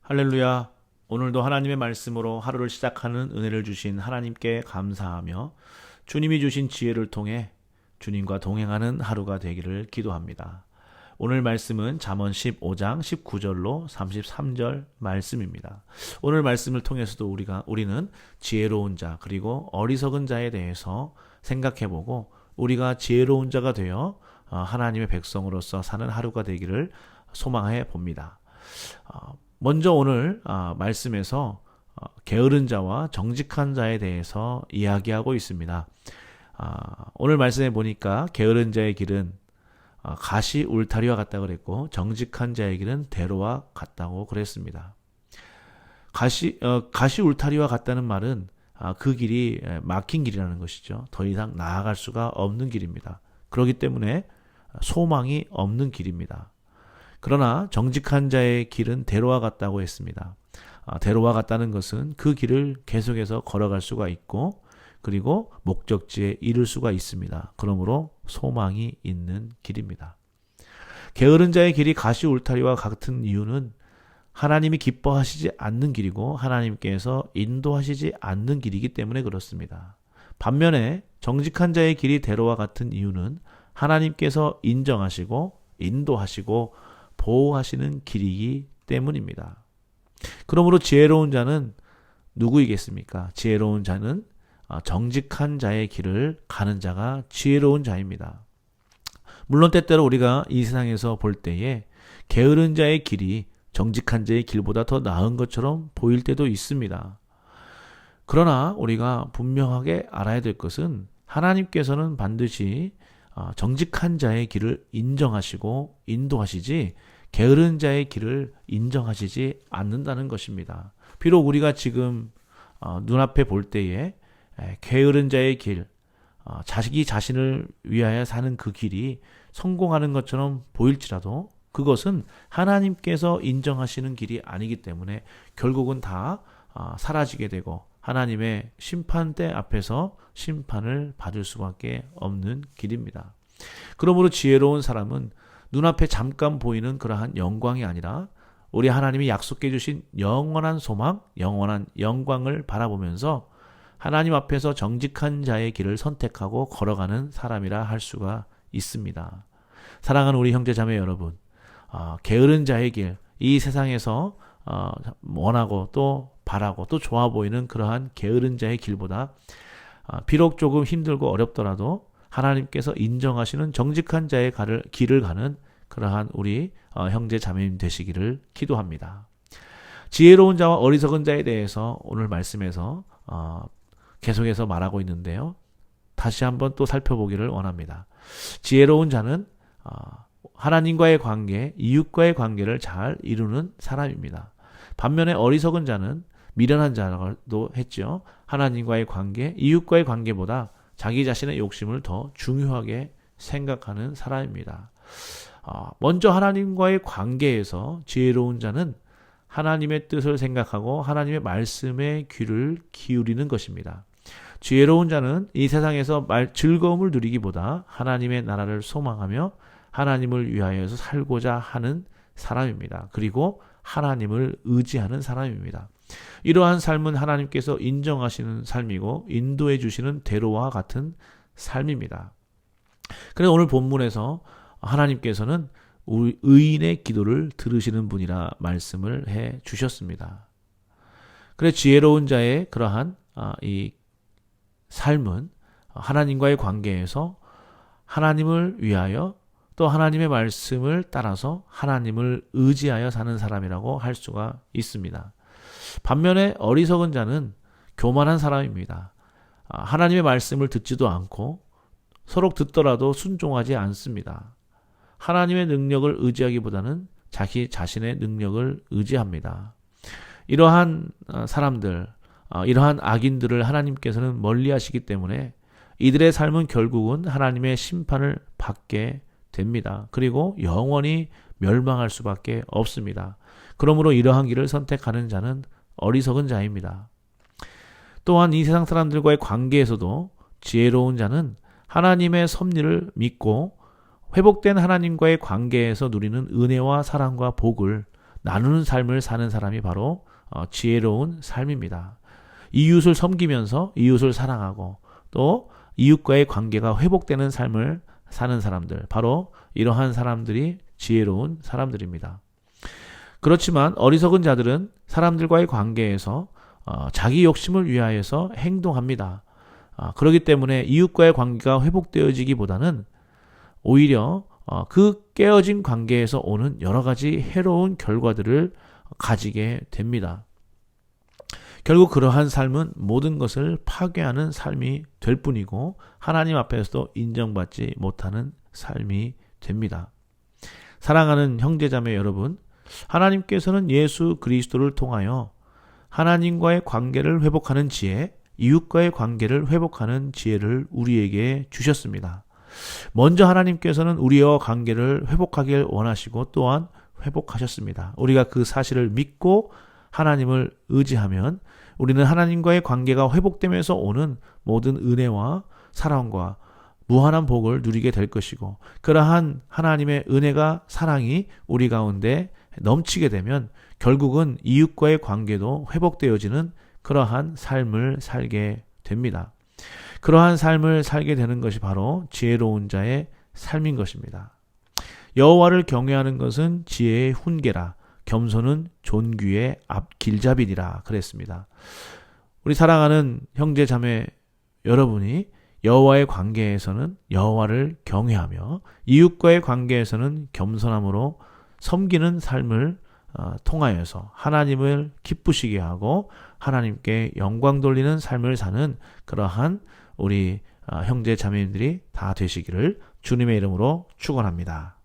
할렐루야. 오늘도 하나님의 말씀으로 하루를 시작하는 은혜를 주신 하나님께 감사하며 주님이 주신 지혜를 통해 주님과 동행하는 하루가 되기를 기도합니다. 오늘 말씀은 잠언 15장 19절로 33절 말씀입니다. 오늘 말씀을 통해서도 우리는 지혜로운 자 그리고 어리석은 자에 대해서 생각해보고 우리가 지혜로운 자가 되어 하나님의 백성으로서 사는 하루가 되기를 소망해 봅니다. 먼저 오늘 말씀에서 게으른 자와 정직한 자에 대해서 이야기하고 있습니다. 오늘 말씀에 보니까 게으른 자의 길은 가시 울타리와 같다고 그랬고 정직한 자의 길은 대로와 같다고 그랬습니다. 가시 울타리와 같다는 말은 그 길이 막힌 길이라는 것이죠. 더 이상 나아갈 수가 없는 길입니다. 그렇기 때문에 소망이 없는 길입니다. 그러나 정직한 자의 길은 대로와 같다고 했습니다. 대로와 같다는 것은 그 길을 계속해서 걸어갈 수가 있고 그리고 목적지에 이를 수가 있습니다. 그러므로 소망이 있는 길입니다. 게으른 자의 길이 가시 울타리와 같은 이유는 하나님이 기뻐하시지 않는 길이고 하나님께서 인도하시지 않는 길이기 때문에 그렇습니다. 반면에 정직한 자의 길이 대로와 같은 이유는 하나님께서 인정하시고 인도하시고 보호하시는 길이기 때문입니다. 그러므로 지혜로운 자는 누구이겠습니까? 지혜로운 자는 정직한 자의 길을 가는 자가 지혜로운 자입니다. 물론 때때로 우리가 이 세상에서 볼 때에 게으른 자의 길이 정직한 자의 길보다 더 나은 것처럼 보일 때도 있습니다. 그러나 우리가 분명하게 알아야 될 것은 하나님께서는 반드시 정직한 자의 길을 인정하시고 인도하시지 게으른 자의 길을 인정하시지 않는다는 것입니다. 비록 우리가 지금 눈앞에 볼 때에 게으른 자의 길, 자기 자신을 위하여 사는 그 길이 성공하는 것처럼 보일지라도 그것은 하나님께서 인정하시는 길이 아니기 때문에 결국은 다 사라지게 되고 하나님의 심판대 앞에서 심판을 받을 수밖에 없는 길입니다. 그러므로 지혜로운 사람은 눈앞에 잠깐 보이는 그러한 영광이 아니라 우리 하나님이 약속해 주신 영원한 소망, 영원한 영광을 바라보면서 하나님 앞에서 정직한 자의 길을 선택하고 걸어가는 사람이라 할 수가 있습니다. 사랑하는 우리 형제자매 여러분, 게으른 자의 길, 이 세상에서 원하고 또 바라고 또 좋아 보이는 그러한 게으른 자의 길보다 비록 조금 힘들고 어렵더라도 하나님께서 인정하시는 정직한 자의 길을 가는 그러한 우리 형제 자매님 되시기를 기도합니다. 지혜로운 자와 어리석은 자에 대해서 오늘 말씀에서 계속해서 말하고 있는데요. 다시 한번 또 살펴보기를 원합니다. 지혜로운 자는 하나님과의 관계, 이웃과의 관계를 잘 이루는 사람입니다. 반면에 어리석은 자는 미련한 자라고도 했죠. 하나님과의 관계, 이웃과의 관계보다 자기 자신의 욕심을 더 중요하게 생각하는 사람입니다. 먼저 하나님과의 관계에서 지혜로운 자는 하나님의 뜻을 생각하고 하나님의 말씀에 귀를 기울이는 것입니다. 지혜로운 자는 이 세상에서 즐거움을 누리기보다 하나님의 나라를 소망하며 하나님을 위하여서 살고자 하는 사람입니다. 그리고 하나님을 의지하는 사람입니다. 이러한 삶은 하나님께서 인정하시는 삶이고 인도해 주시는 대로와 같은 삶입니다. 그래서 오늘 본문에서 하나님께서는 우리 의인의 기도를 들으시는 분이라 말씀을 해 주셨습니다. 그래서 지혜로운 자의 그러한 이 삶은 하나님과의 관계에서 하나님을 위하여 또 하나님의 말씀을 따라서 하나님을 의지하여 사는 사람이라고 할 수가 있습니다. 반면에 어리석은 자는 교만한 사람입니다. 하나님의 말씀을 듣지도 않고 서로 듣더라도 순종하지 않습니다. 하나님의 능력을 의지하기보다는 자기 자신의 능력을 의지합니다. 이러한 사람들, 이러한 악인들을 하나님께서는 멀리 하시기 때문에 이들의 삶은 결국은 하나님의 심판을 받게 됩니다. 그리고 영원히 멸망할 수밖에 없습니다. 그러므로 이러한 길을 선택하는 자는 어리석은 자입니다. 또한 이 세상 사람들과의 관계에서도 지혜로운 자는 하나님의 섭리를 믿고 회복된 하나님과의 관계에서 누리는 은혜와 사랑과 복을 나누는 삶을 사는 사람이 바로 지혜로운 삶입니다. 이웃을 섬기면서 이웃을 사랑하고 또 이웃과의 관계가 회복되는 삶을 사는 사람들, 바로 이러한 사람들이 지혜로운 사람들입니다. 그렇지만 어리석은 자들은 사람들과의 관계에서 자기 욕심을 위하여서 행동합니다. 그렇기 때문에 이웃과의 관계가 회복되어지기보다는 오히려 그 깨어진 관계에서 오는 여러 가지 해로운 결과들을 가지게 됩니다. 결국 그러한 삶은 모든 것을 파괴하는 삶이 될 뿐이고 하나님 앞에서도 인정받지 못하는 삶이 됩니다. 사랑하는 형제자매 여러분, 하나님께서는 예수 그리스도를 통하여 하나님과의 관계를 회복하는 지혜, 이웃과의 관계를 회복하는 지혜를 우리에게 주셨습니다. 먼저 하나님께서는 우리와 관계를 회복하길 원하시고 또한 회복하셨습니다. 우리가 그 사실을 믿고 하나님을 의지하면 우리는 하나님과의 관계가 회복되면서 오는 모든 은혜와 사랑과 무한한 복을 누리게 될 것이고, 그러한 하나님의 은혜가 사랑이 우리 가운데 넘치게 되면 결국은 이웃과의 관계도 회복되어지는 그러한 삶을 살게 됩니다. 그러한 삶을 살게 되는 것이 바로 지혜로운 자의 삶인 것입니다. 여호와를 경외하는 것은 지혜의 훈계라, 겸손은 존귀의 앞길잡이니라 그랬습니다. 우리 사랑하는 형제 자매 여러분이 여호와의 관계에서는 여호와를 경외하며 이웃과의 관계에서는 겸손함으로 섬기는 삶을 통하여서 하나님을 기쁘시게 하고 하나님께 영광 돌리는 삶을 사는 그러한 우리 형제 자매님들이 다 되시기를 주님의 이름으로 축원합니다.